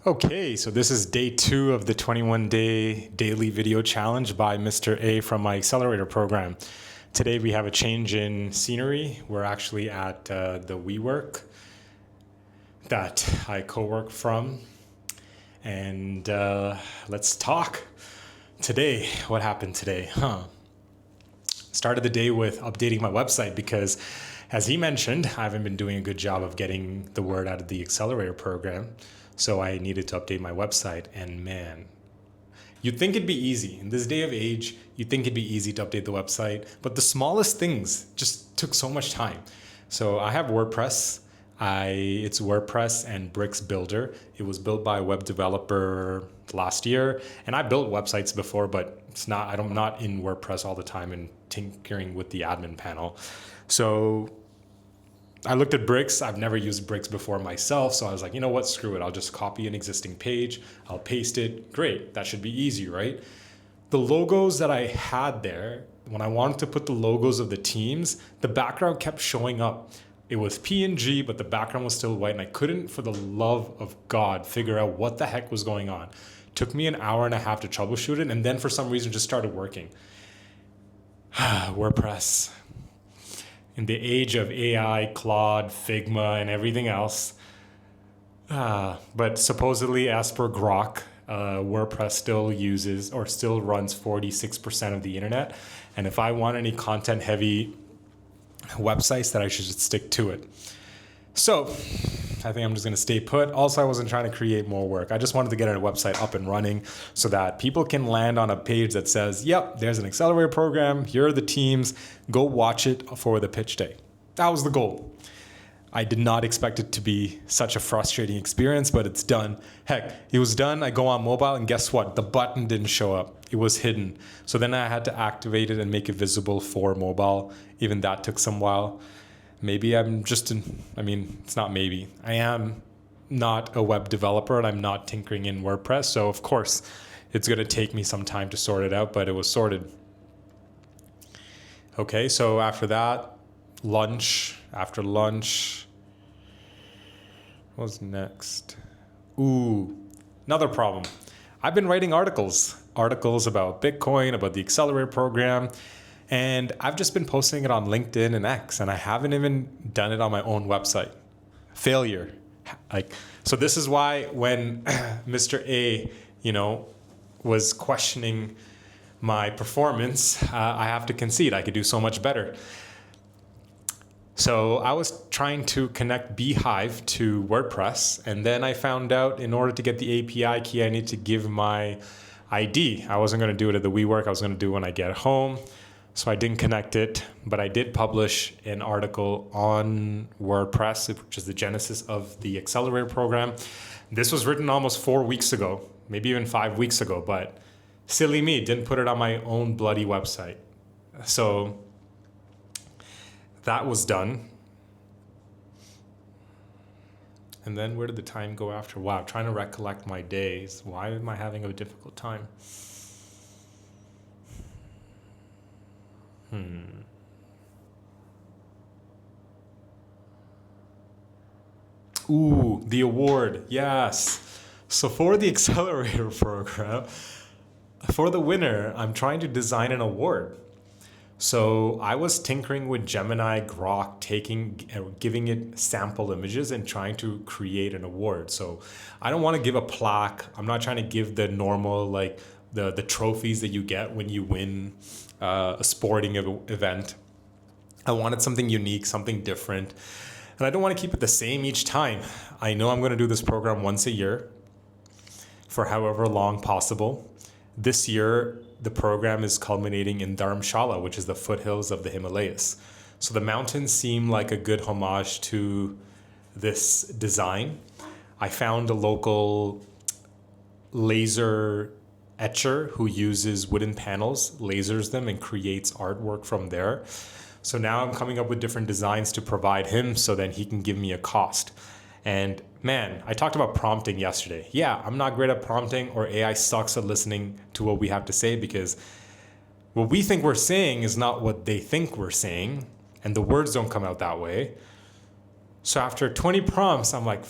Okay, so this is day 2 of the 21-day daily video challenge by Mr. A from my Accelerator program. Today we have a change in scenery. We're actually at the WeWork that I co-work from. And let's talk. Today, what happened today? Started the day with updating my website because, as he mentioned, I haven't been doing a good job of getting the word out of the Accelerator program. So I needed to update my website, and man, you'd think it'd be easy. In this day of age, you'd think it'd be easy to update the website, but the smallest things just took so much time. So I have WordPress. It's WordPress and Bricks Builder. It was built by a web developer last year, and I built websites before, but I'm not in WordPress all the time and tinkering with the admin panel. So I looked at Bricks. I've never used Bricks before myself. So I was like, you know what? Screw it. I'll just copy an existing page. I'll paste it. Great. That should be easy, right? The logos that I had there, when I wanted to put the logos of the teams, the background kept showing up. It was PNG, but the background was still white. And I couldn't, for the love of God, figure out what the heck was going on. Took me an hour and a half to troubleshoot it. And then for some reason, just started working. WordPress. In the age of AI, Claude, Figma, and everything else. But supposedly, as per Grok, WordPress still runs 46% of the internet. And if I want any content-heavy websites, that I should just stick to it. So I think I'm just going to stay put. Also, I wasn't trying to create more work. I just wanted to get a website up and running so that people can land on a page that says, yep, there's an Accelerator program. Here are the teams. Go watch it for the pitch day. That was the goal. I did not expect it to be such a frustrating experience, but it's done. Heck, it was done. I go on mobile, and guess what? The button didn't show up. It was hidden. So then I had to activate it and make it visible for mobile. Even that took some while. Maybe it's not maybe. I am not a web developer and I'm not tinkering in WordPress. So of course, it's going to take me some time to sort it out, but it was sorted. Okay, so after that, after lunch, what was next? Another problem. I've been writing articles about Bitcoin, about the Accelerator program. And I've just been posting it on LinkedIn and X, and I haven't even done it on my own website. Failure. So this is why when Mr. A, was questioning my performance, I have to concede I could do so much better. So I was trying to connect Beehive to WordPress, and then I found out in order to get the API key, I need to give my ID. I wasn't going to do it at the WeWork. I was going to do it when I get home. So I didn't connect it, but I did publish an article on WordPress, which is the genesis of the Accelerator program. This was written almost 4 weeks ago, maybe even 5 weeks ago, but silly me, didn't put it on my own bloody website. So that was done. And then where did the time go after? Wow, trying to recollect my days. Why am I having a difficult time? The award. Yes. So for the Accelerator program, for the winner, I'm trying to design an award. So I was tinkering with Gemini, Grok, giving it sample images and trying to create an award. So I don't want to give a plaque. I'm not trying to give the normal, the trophies that you get when you win a sporting event. I wanted something unique, something different. And I don't want to keep it the same each time. I know I'm going to do this program once a year for however long possible. This year, the program is culminating in Dharamshala, which is the foothills of the Himalayas. So the mountains seem like a good homage to this design. I found a local laser etcher who uses wooden panels, lasers them, and creates artwork from there. So now I'm coming up with different designs to provide him so then he can give me a cost. And man, I talked about prompting yesterday. Yeah, I'm not great at prompting, or AI sucks at listening to what we have to say, because what we think we're saying is not what they think we're saying, and the words don't come out that way. So after 20 prompts, I'm like,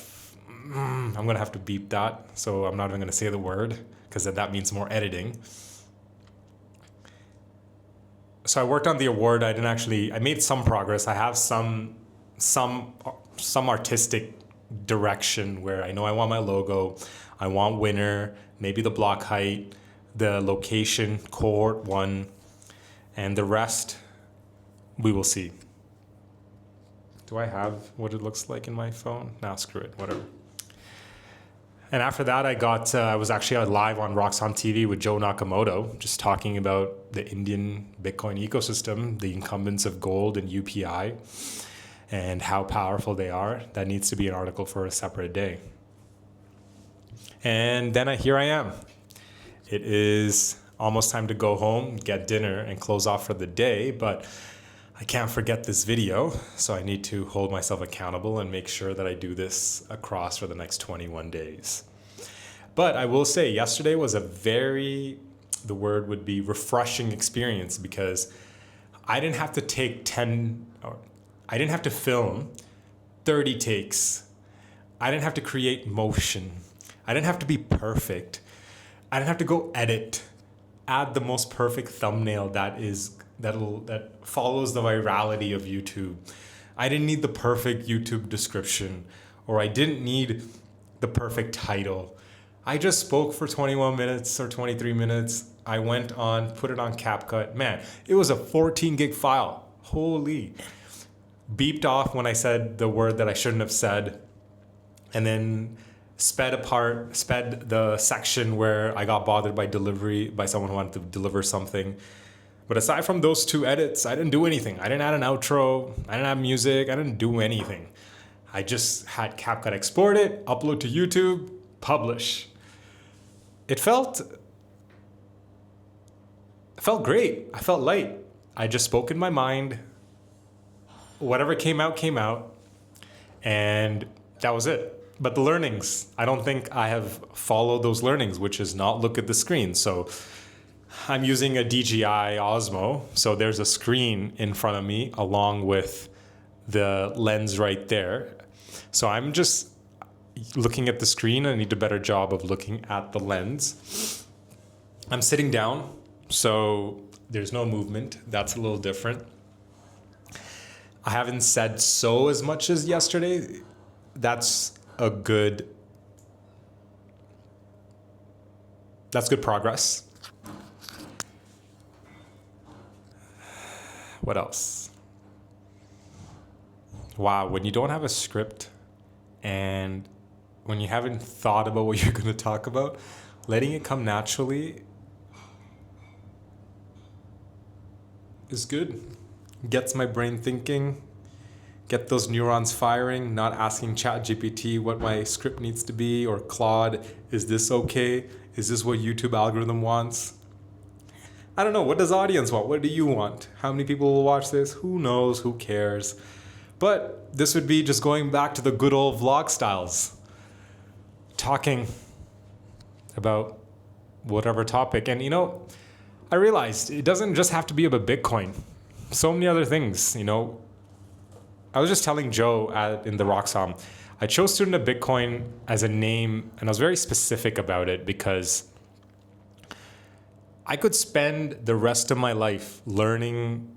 I'm gonna have to beep that, so I'm not even gonna say the word because that means more editing. So I worked on the award. I made some progress. I have some artistic direction where I know I want my logo, I want winner, maybe the block height, the location, cohort 1, and the rest we will see. Do I have what it looks like in my phone? Nah, screw it, whatever. And after that, I was actually live on Roxon TV with Joe Nakamoto, just talking about the Indian Bitcoin ecosystem, the incumbents of gold and UPI, and how powerful they are. That needs to be an article for a separate day. And then here I am. It is almost time to go home, get dinner, and close off for the day, but I can't forget this video, so I need to hold myself accountable and make sure that I do this across for the next 21 days. But I will say, yesterday was the word would be refreshing experience, because I didn't have to I didn't have to film 30 takes. I didn't have to create motion. I didn't have to be perfect. I didn't have to go add the most perfect thumbnail that follows the virality of YouTube. I didn't need the perfect YouTube description, or I didn't need the perfect title. I just spoke for 21 minutes or 23 minutes. I went on, put it on CapCut. Man, it was a 14 gig file. Holy. Beeped off when I said the word that I shouldn't have said, and then sped the section where I got bothered by someone who wanted to deliver something. But aside from those 2 edits, I didn't do anything. I didn't add an outro. I didn't have music. I didn't do anything. I just had CapCut export it, upload to YouTube, publish. It felt great. I felt light. I just spoke in my mind. Whatever came out. And that was it. But the learnings, I don't think I have followed those learnings, which is not look at the screen. So I'm using a DJI Osmo. So there's a screen in front of me along with the lens right there. So I'm just looking at the screen. I need a better job of looking at the lens. I'm sitting down, so there's no movement. That's a little different. I haven't said so as much as yesterday. That's good progress. What else? Wow, when you don't have a script and when you haven't thought about what you're going to talk about, letting it come naturally is good. Gets my brain thinking, get those neurons firing, not asking ChatGPT what my script needs to be, or Claude, is this okay? Is this what YouTube algorithm wants? I don't know. What does audience want? What do you want? How many people will watch this? Who knows? Who cares? But this would be just going back to the good old vlog styles. Talking about whatever topic. And I realized it doesn't just have to be about Bitcoin. So many other things, I was just telling Joe in the Roxon, I chose Student of Bitcoin as a name, and I was very specific about it because I could spend the rest of my life learning,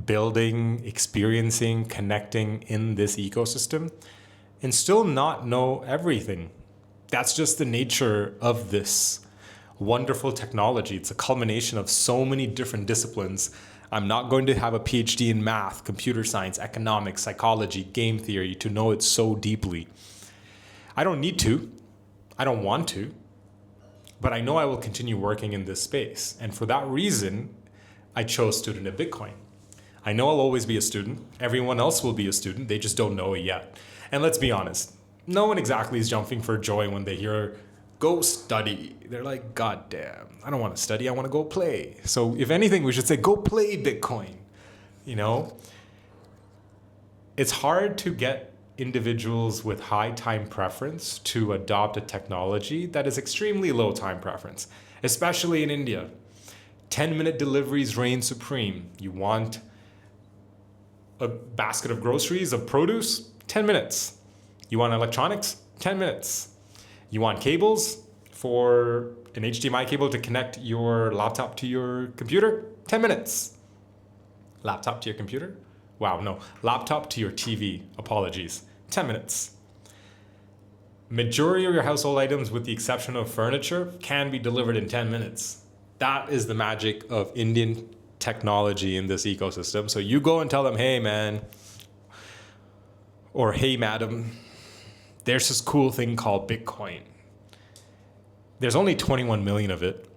building, experiencing, connecting in this ecosystem and still not know everything. That's just the nature of this wonderful technology. It's a culmination of so many different disciplines. I'm not going to have a PhD in math, computer science, economics, psychology, game theory to know it so deeply. I don't need to. I don't want to. But I know I will continue working in this space. And for that reason, I chose Student of Bitcoin. I know I'll always be a student. Everyone else will be a student. They just don't know it yet. And let's be honest, no one exactly is jumping for joy when they hear, go study. They're like, God damn, I don't want to study. I want to go play. So if anything, we should say, go play Bitcoin. It's hard to get individuals with high time preference to adopt a technology that is extremely low time preference, especially in India. 10-minute deliveries reign supreme. You want a basket of groceries, of produce, 10 minutes. You want electronics, 10 minutes. You want cables for an HDMI cable to connect your laptop to your computer? 10 minutes. Laptop to your computer? Wow, no. Laptop to your TV. Apologies. 10 minutes. Majority of your household items, with the exception of furniture, can be delivered in 10 minutes. That is the magic of Indian technology in this ecosystem. So you go and tell them, hey man, or hey madam, there's this cool thing called Bitcoin. There's only 21 million of it.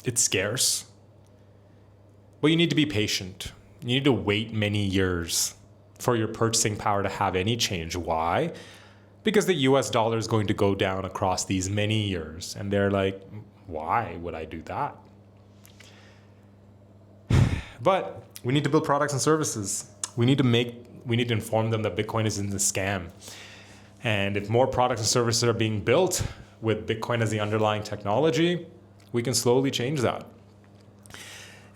It's scarce. But you need to be patient. You need to wait many years for your purchasing power to have any change. Why? Because the US dollar is going to go down across these many years. And they're like, why would I do that? But we need to build products and services. We need to inform them that Bitcoin isn't a scam. And if more products and services are being built with Bitcoin as the underlying technology, we can slowly change that.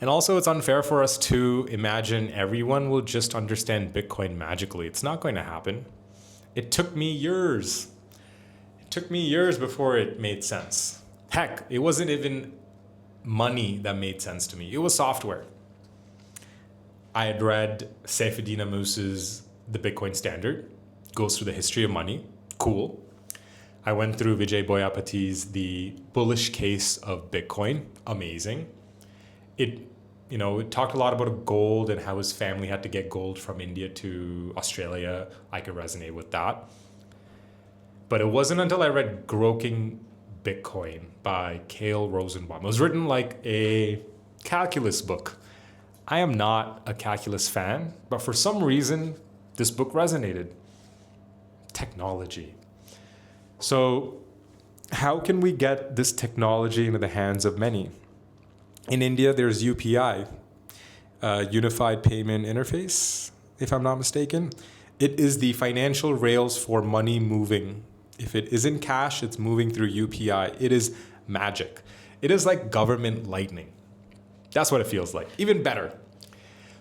And also, it's unfair for us to imagine everyone will just understand Bitcoin magically. It's not going to happen. It took me years. It took me years before it made sense. Heck, it wasn't even money that made sense to me. It was software. I had read Saifedean Ammous's The Bitcoin Standard. Goes through the history of money. Cool. I went through Vijay Boyapati's The Bullish Case of Bitcoin. Amazing. It talked a lot about gold and how his family had to get gold from India to Australia. I could resonate with that. But it wasn't until I read Groking Bitcoin by Cale Rosenbaum. It was written like a calculus book. I am not a calculus fan, but for some reason, this book resonated. Technology. So how can we get this technology into the hands of many? In India, there's UPI, Unified Payment Interface, if I'm not mistaken. It is the financial rails for money moving. If it isn't cash, it's moving through UPI. It is magic. It is like government lightning. That's what it feels like. Even better.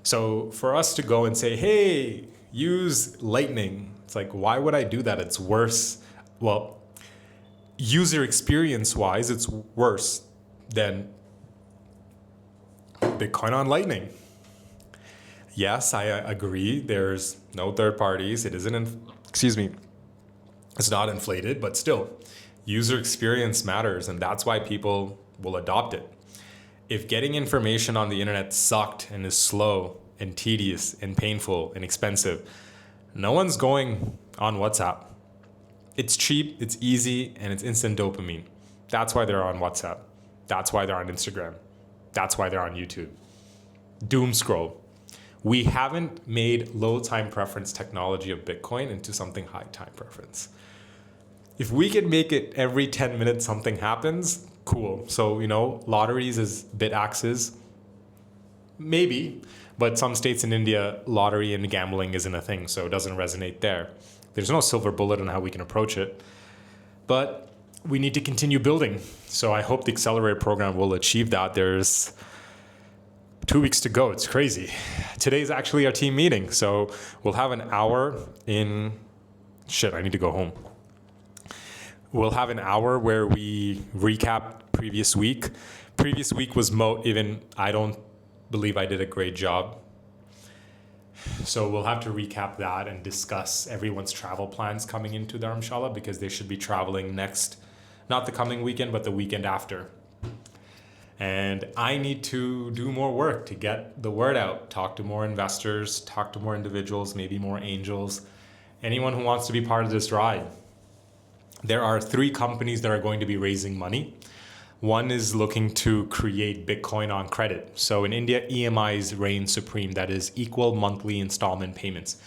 So for us to go and say, hey, use lightning, it's like, why would I do that? It's worse. Well, user experience wise, it's worse than Bitcoin on Lightning. Yes, I agree. There's no third parties. It isn't, it's not inflated, but still, user experience matters, and that's why people will adopt it. If getting information on the internet sucked and is slow and tedious and painful and expensive, no one's going on WhatsApp. It's cheap, it's easy, and it's instant dopamine. That's why they're on WhatsApp. That's why they're on Instagram. That's why they're on YouTube. Doom scroll. We haven't made low time preference technology of Bitcoin into something high time preference. If we can make it every 10 minutes something happens, cool. So, lotteries is bit axes. Maybe, but some states in India, lottery and gambling isn't a thing, so it doesn't resonate there. There's no silver bullet on how we can approach it. But we need to continue building. So I hope the Accelerator program will achieve that. There's 2 weeks to go. It's crazy. Today's actually our team meeting. So we'll have an hour in... I need to go home. We'll have an hour where we recap previous week. Previous week was I don't believe I did a great job. So we'll have to recap that and discuss everyone's travel plans coming into Dharamshala, because they should be traveling next, not the coming weekend, but the weekend after. And I need to do more work to get the word out, talk to more investors, talk to more individuals, maybe more angels, anyone who wants to be part of this ride. There are 3 companies that are going to be raising money. One is looking to create Bitcoin on credit. So in India, EMIs reign supreme. That is equal monthly installment payments.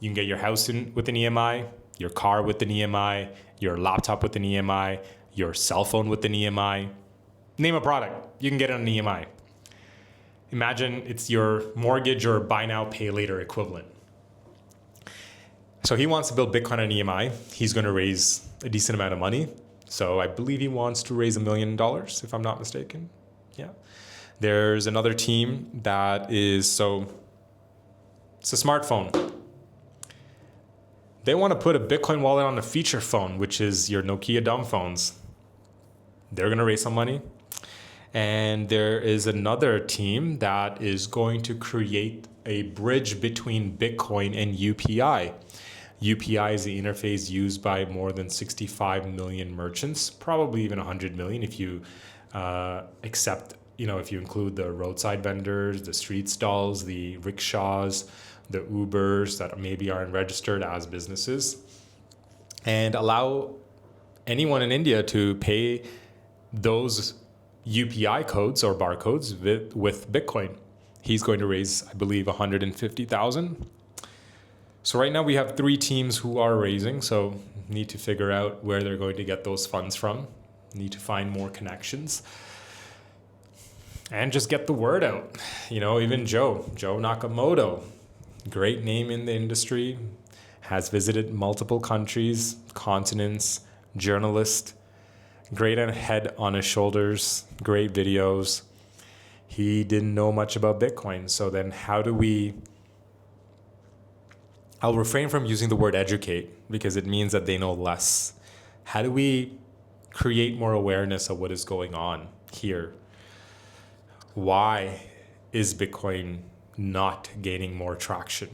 You can get your house with an EMI, your car with an EMI, your laptop with an EMI, your cell phone with an EMI. Name a product, you can get it on an EMI. Imagine it's your mortgage or buy now, pay later equivalent. So he wants to build Bitcoin on EMI. He's going to raise a decent amount of money. So I believe he wants to raise $1 million, if I'm not mistaken. Yeah. There's another team that is, it's a smartphone. They want to put a Bitcoin wallet on a feature phone, which is your Nokia dumb phones. They're going to raise some money. And there is another team that is going to create a bridge between Bitcoin and UPI. UPI is the interface used by more than 65 million merchants, probably even 100 million if you if you include the roadside vendors, the street stalls, the rickshaws, the Ubers that maybe aren't registered as businesses, and allow anyone in India to pay those UPI codes or barcodes with Bitcoin. He's going to raise, I believe, 150,000. So right now we have 3 teams who are raising, so need to figure out where they're going to get those funds from. Need to find more connections. And just get the word out. Even Joe Nakamoto, great name in the industry, has visited multiple countries, continents, journalist, great head on his shoulders, great videos. He didn't know much about Bitcoin. So then I'll refrain from using the word educate because it means that they know less. How do we create more awareness of what is going on here? Why is Bitcoin not gaining more traction?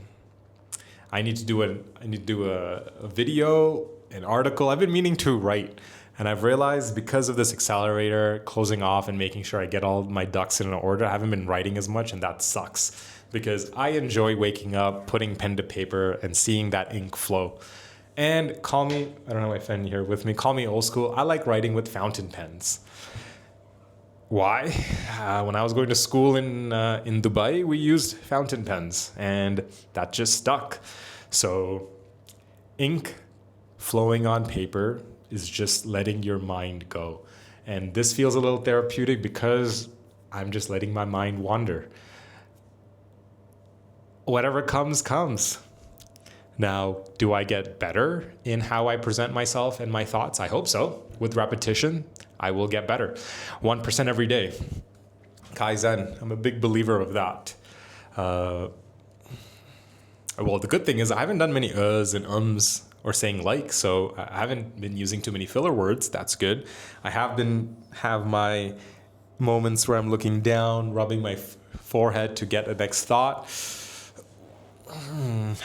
I need to do a video, an article. I've been meaning to write, and I've realized because of this accelerator closing off and making sure I get all my ducks in order, I haven't been writing as much, and that sucks because I enjoy waking up, putting pen to paper, and seeing that ink flow. And call me, I don't have my pen here with me, call me old school. I like writing with fountain pens. Why? When I was going to school in Dubai, we used fountain pens, and that just stuck. So ink flowing on paper is just letting your mind go. And this feels a little therapeutic because I'm just letting my mind wander. Whatever comes, comes. Now, do I get better in how I present myself and my thoughts? I hope so. With repetition, I will get better. 1% every day. Kaizen, I'm a big believer of that. Well, the good thing is I haven't done many uhs and ums or saying like, so I haven't been using too many filler words. That's good. I have my moments where I'm looking down, rubbing my forehead to get a next thought.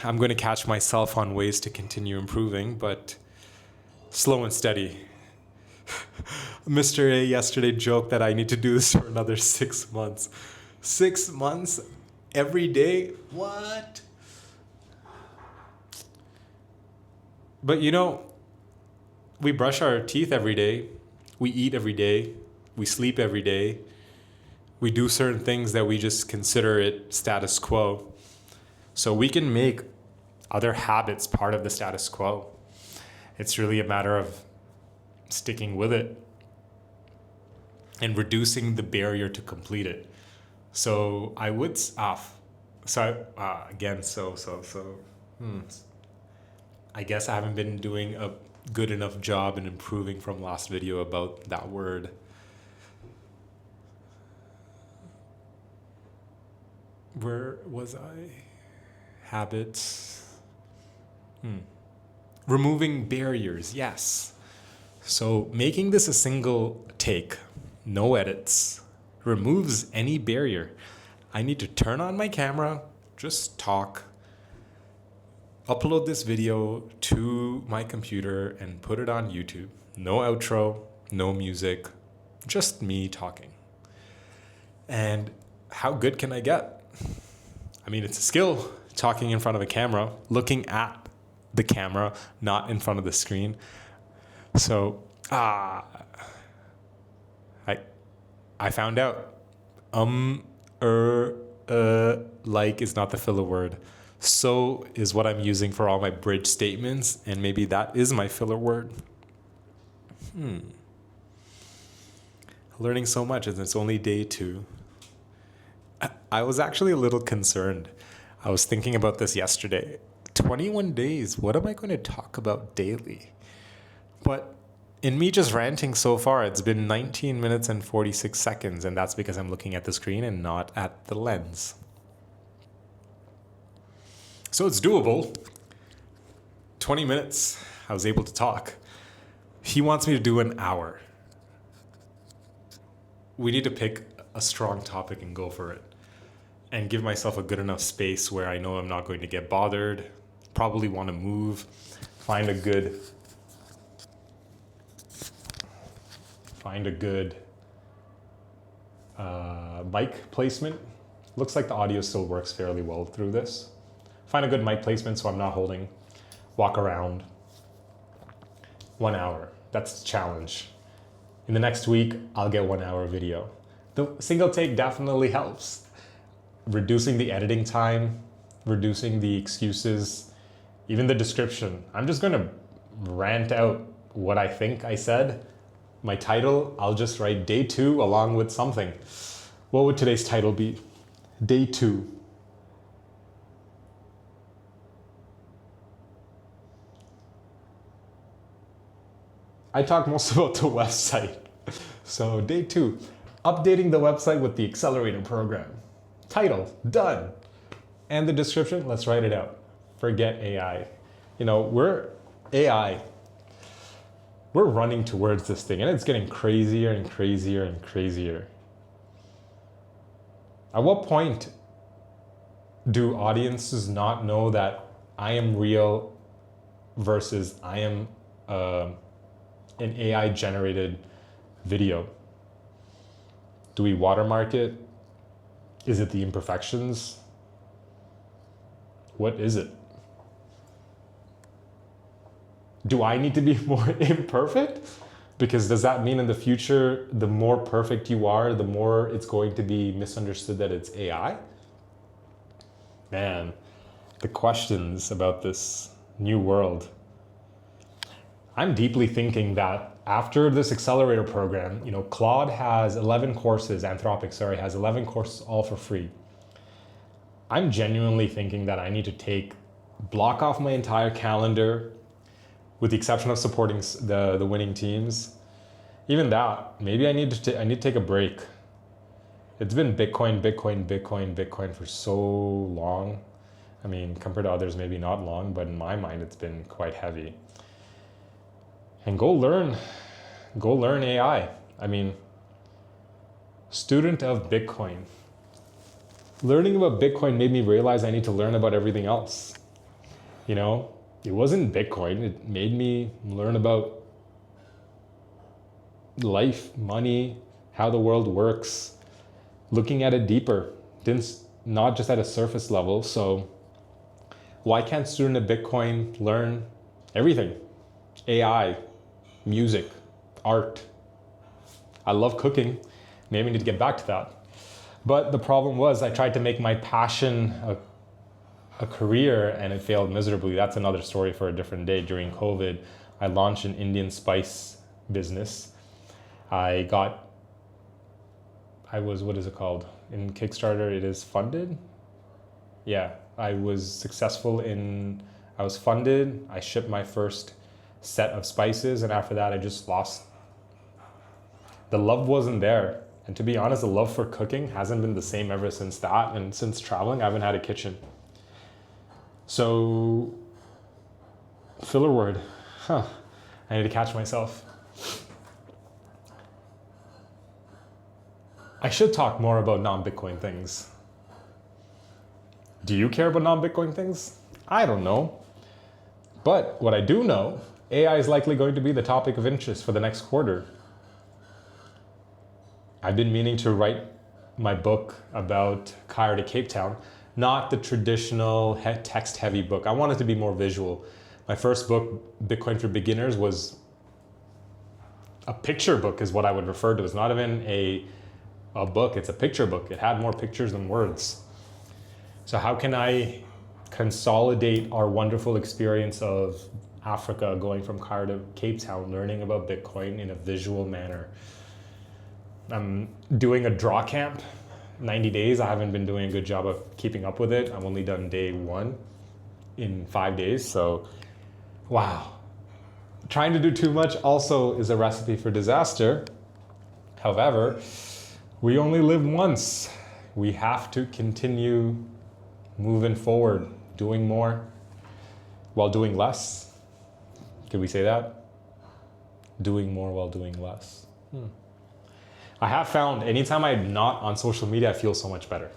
I'm going to catch myself on ways to continue improving, but slow and steady. Mr. A yesterday joked that I need to do this for another 6 months. 6 months every day? What? But we brush our teeth every day. We eat every day. We sleep every day. We do certain things that we just consider it status quo. So we can make other habits part of the status quo. It's really a matter of sticking with it and reducing the barrier to complete it. So I would I guess I haven't been doing a good enough job in improving from last video about that word. Where was I? Habits. Removing barriers, yes. So making this a single take, no edits, removes any barrier. I need to turn on my camera, just talk, upload this video to my computer and put it on YouTube. No outro, no music, just me talking. And how good can I get? I mean, it's a skill, talking in front of a camera, looking at the camera, not in front of the screen. So, I found out, like is not the filler word. So is what I'm using for all my bridge statements, and maybe that is my filler word. Learning so much, and it's only day 2. I was actually a little concerned. I was thinking about this yesterday. 21 days, what am I going to talk about daily? But in me just ranting so far, it's been 19 minutes and 46 seconds, and that's because I'm looking at the screen and not at the lens. So it's doable. 20 minutes, I was able to talk. He wants me to do an hour. We need to pick a strong topic and go for it. And give myself a good enough space where I know I'm not going to get bothered, probably want to move, find a good mic placement. Looks like the audio still works fairly well through this. Find a good mic placement so I'm not holding. Walk around. 1 hour. That's the challenge. In the next week, I'll get 1 hour video. The single take definitely helps. Reducing the editing time, reducing the excuses, even the description. I'm just gonna rant out what I think I said. My title, I'll just write day 2 along with something. What would today's title be? Day 2. I talk most about the website. So day 2, updating the website with the Accelerator program. Title, done. And the description, let's write it out. Forget AI. We're AI. We're running towards this thing and it's getting crazier and crazier and crazier. At what point do audiences not know that I am real versus I am an AI generated video? Do we watermark it? Is it the imperfections? What is it? Do I need to be more imperfect? Because does that mean in the future, the more perfect you are, the more it's going to be misunderstood that it's AI? Man, the questions about this new world. I'm deeply thinking that after this accelerator program, Claude has 11 courses, Anthropic, has 11 courses all for free. I'm genuinely thinking that I need to block off my entire calendar, with the exception of supporting the winning teams. Even that, maybe I need to take a break. It's been Bitcoin for so long. I mean, compared to others, maybe not long, but in my mind, it's been quite heavy. And go learn AI. I mean, student of Bitcoin. Learning about Bitcoin made me realize I need to learn about everything else. It wasn't Bitcoin. It made me learn about life, money, how the world works, looking at it deeper, not just at a surface level. So why can't student of Bitcoin learn everything? AI, music, art. I love cooking. Maybe I need to get back to that. But the problem was I tried to make my passion a career and it failed miserably. That's another story for a different day. During COVID, I launched an Indian spice business. What is it called? In Kickstarter, it is funded. Yeah, I was funded. I shipped my first set of spices, and after that, I just lost. The love wasn't there. And to be honest, the love for cooking hasn't been the same ever since that. And since traveling, I haven't had a kitchen. So, filler word. I need to catch myself. I should talk more about non-Bitcoin things. Do you care about non-Bitcoin things? I don't know. But what I do know, AI is likely going to be the topic of interest for the next quarter. I've been meaning to write my book about Cairo to Cape Town, not the traditional text-heavy book. I want it to be more visual. My first book, Bitcoin for Beginners, was a picture book is what I would refer to. It's not even a book, it's a picture book. It had more pictures than words. So how can I consolidate our wonderful experience of Africa, going from Cairo to Cape Town, learning about Bitcoin in a visual manner? I'm doing a draw camp, 90 days. I haven't been doing a good job of keeping up with it. I've only done day 1 in 5 days. So, wow. Trying to do too much also is a recipe for disaster. However, we only live once. We have to continue moving forward, doing more while doing less. Could we say that? Doing more while doing less. I have found anytime I'm not on social media, I feel so much better.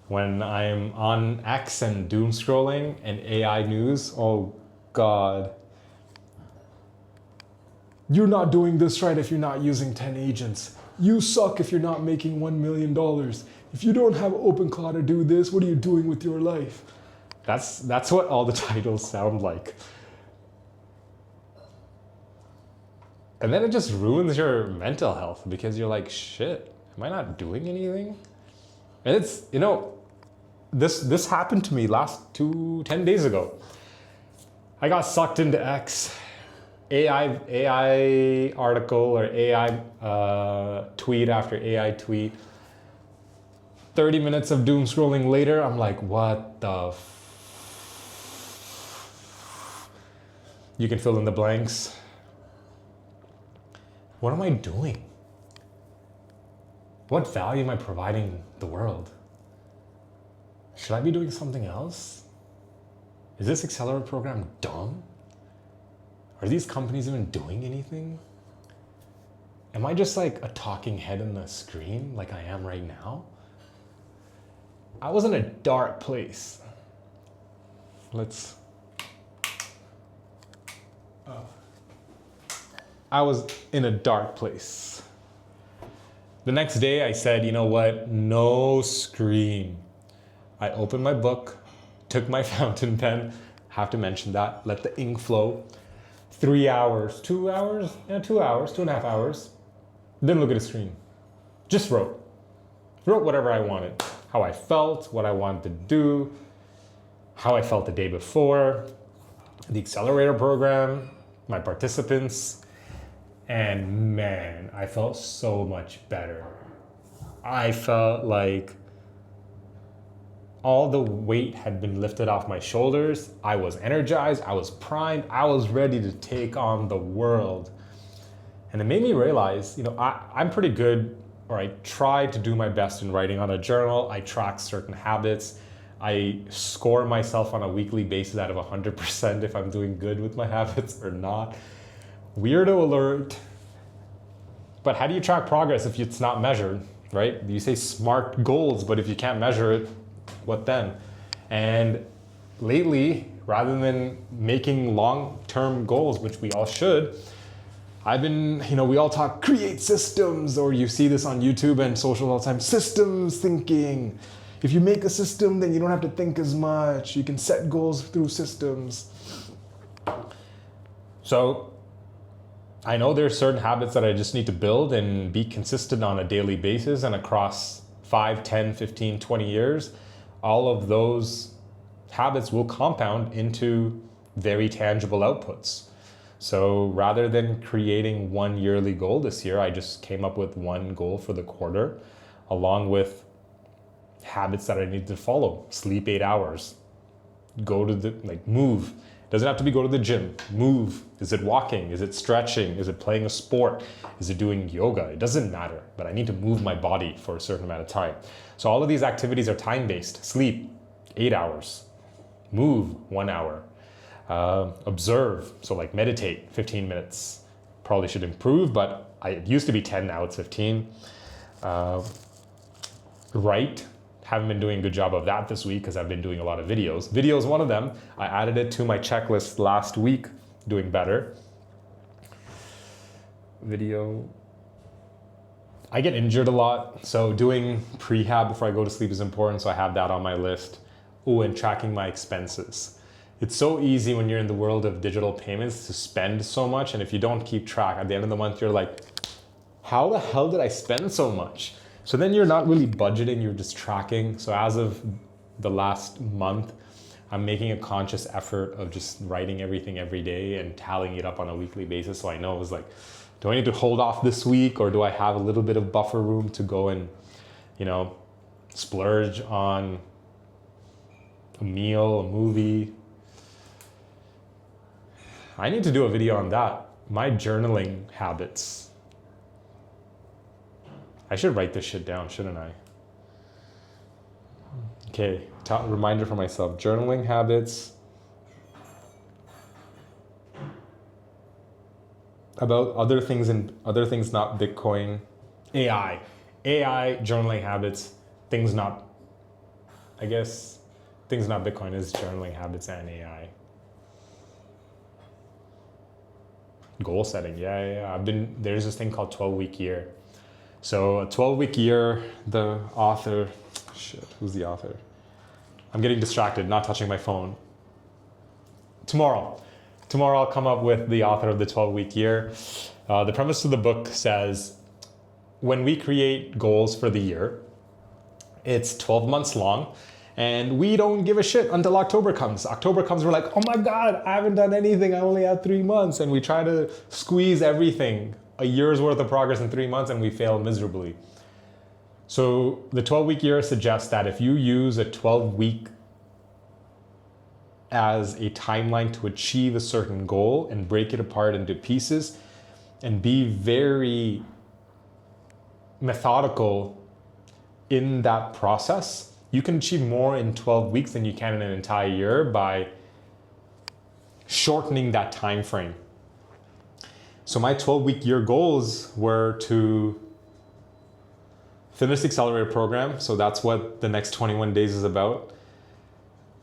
When I'm on X and doom scrolling and AI news, oh God. You're not doing this right if you're not using 10 agents. You suck if you're not making $1 million. If you don't have OpenClaw to do this, what are you doing with your life? That's what all the titles sound like. And then it just ruins your mental health because you're like, shit, am I not doing anything? And it's, you know, this happened to me 10 days ago. I got sucked into X. AI article or AI tweet after AI tweet. 30 minutes of doom scrolling later, I'm like, what the You can fill in the blanks. What am I doing? What value am I providing the world? Should I be doing something else? Is this Accelerator program dumb? Are these companies even doing anything? Am I just like a talking head on the screen like I am right now? I was in a dark place. I was in a dark place. The next day I said, you know what? No screen. I opened my book, took my fountain pen, have to mention that, let the ink flow. 3 hours, 2 hours? Yeah, 2 hours, 2.5 hours. Didn't look at a screen. Just wrote. Wrote whatever I wanted. How I felt, what I wanted to do, how I felt the day before, the Accelerator program, my participants, and man, I felt so much better. I felt like all the weight had been lifted off my shoulders. I was energized, I was primed, I was ready to take on the world. And it made me realize, you know, I'm pretty good, or I try to do my best in writing on a journal. I track certain habits. I score myself on a weekly basis out of 100% if I'm doing good with my habits or not. Weirdo alert. But how do you track progress if it's not measured, right? You say SMART goals, but if you can't measure it, what then? And lately, rather than making long-term goals, which we all should, I've been, you know, we all talk create systems, or you see this on YouTube and social all the time, systems thinking. If you make a system, then you don't have to think as much. You can set goals through systems. So I know there's certain habits that I just need to build and be consistent on a daily basis and across 5, 10, 15, 20 years. All of those habits will compound into very tangible outputs. So rather than creating one yearly goal this year, I just came up with one goal for the quarter, along with habits that I need to follow. Sleep 8 hours, go to move. Doesn't have to be go to the gym, move. Is it walking? Is it stretching? Is it playing a sport? Is it doing yoga? It doesn't matter, but I need to move my body for a certain amount of time. So all of these activities are time-based. Sleep, 8 hours. Move, 1 hour. Observe, so like meditate, 15 minutes. Probably should improve, but it used to be 10, now it's 15. Write, haven't been doing a good job of that this week because I've been doing a lot of videos. Video is one of them. I added it to my checklist last week, doing better. Video. I get injured a lot, so doing prehab before I go to sleep is important, so I have that on my list. Oh, and tracking my expenses. It's so easy when you're in the world of digital payments to spend so much, and if you don't keep track, at the end of the month, you're like, how the hell did I spend so much? So then you're not really budgeting, you're just tracking. So as of the last month, I'm making a conscious effort of just writing everything every day and tallying it up on a weekly basis. So I know it was like, do I need to hold off this week, or do I have a little bit of buffer room to go and, you know, splurge on a meal, a movie? I need to do a video on that. My journaling habits. I should write this shit down, shouldn't I? Okay, reminder for myself. Journaling habits. about other things not Bitcoin. AI, journaling habits, things not Bitcoin is journaling habits and AI. Goal setting, yeah. There's this thing called 12-week year. So a 12-week year, the author, who's the author? I'm getting distracted, not touching my phone. Tomorrow I'll come up with the author of the 12-week year. The premise of the book says, when we create goals for the year, it's 12 months long, and we don't give a shit until October comes. October comes, we're like, oh my God, I haven't done anything. I only have 3 months. And we try to squeeze everything, a year's worth of progress in 3 months, and we fail miserably. So the 12-week year suggests that if you use a 12-week as a timeline to achieve a certain goal and break it apart into pieces and be very methodical in that process, you can achieve more in 12 weeks than you can in an entire year by shortening that time frame. So my 12-week year goals were to finish the Accelerator program. So that's what the next 21 days is about.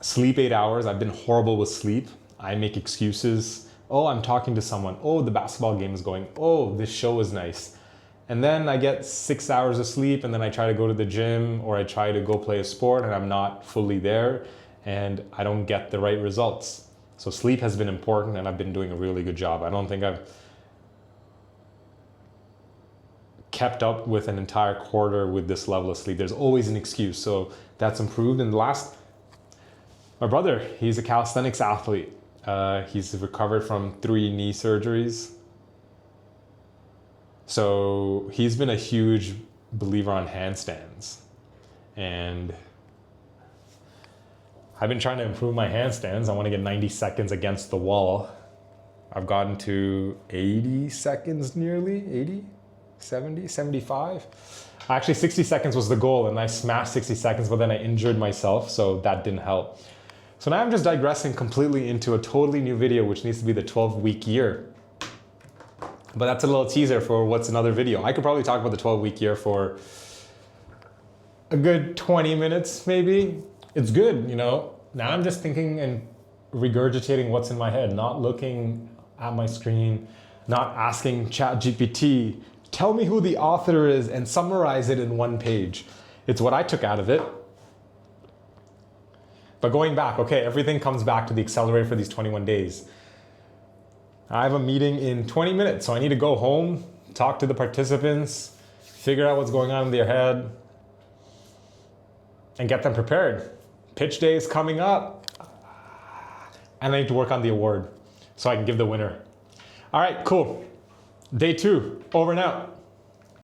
Sleep 8 hours. I've been horrible with sleep. I make excuses. Oh, I'm talking to someone. Oh, the basketball game is going. Oh, this show is nice. And then I get 6 hours of sleep, and then I try to go to the gym or I try to go play a sport, and I'm not fully there and I don't get the right results. So sleep has been important, and I've been doing a really good job. I don't think I've kept up with an entire quarter with this level of sleep. There's always an excuse. So that's improved. And my brother, he's a calisthenics athlete. He's recovered from 3 knee surgeries. So he's been a huge believer on handstands. And I've been trying to improve my handstands. I want to get 90 seconds against the wall. I've gotten to 80 seconds nearly, 80, 70, 75. Actually, 60 seconds was the goal, and I smashed 60 seconds, but then I injured myself, so that didn't help. So now I'm just digressing completely into a totally new video, which needs to be the 12-week year. But that's a little teaser for what's another video. I could probably talk about the 12-week year for a good 20 minutes, maybe. It's good, you know. Now I'm just thinking and regurgitating what's in my head, not looking at my screen, not asking ChatGPT, tell me who the author is and summarize it in 1 page. It's what I took out of it. But going back, okay, everything comes back to the Accelerator for these 21 days. I have a meeting in 20 minutes, so I need to go home, talk to the participants, figure out what's going on in their head, and get them prepared. Pitch day is coming up, and I need to work on the award so I can give the winner. All right, cool. Day 2, over and out.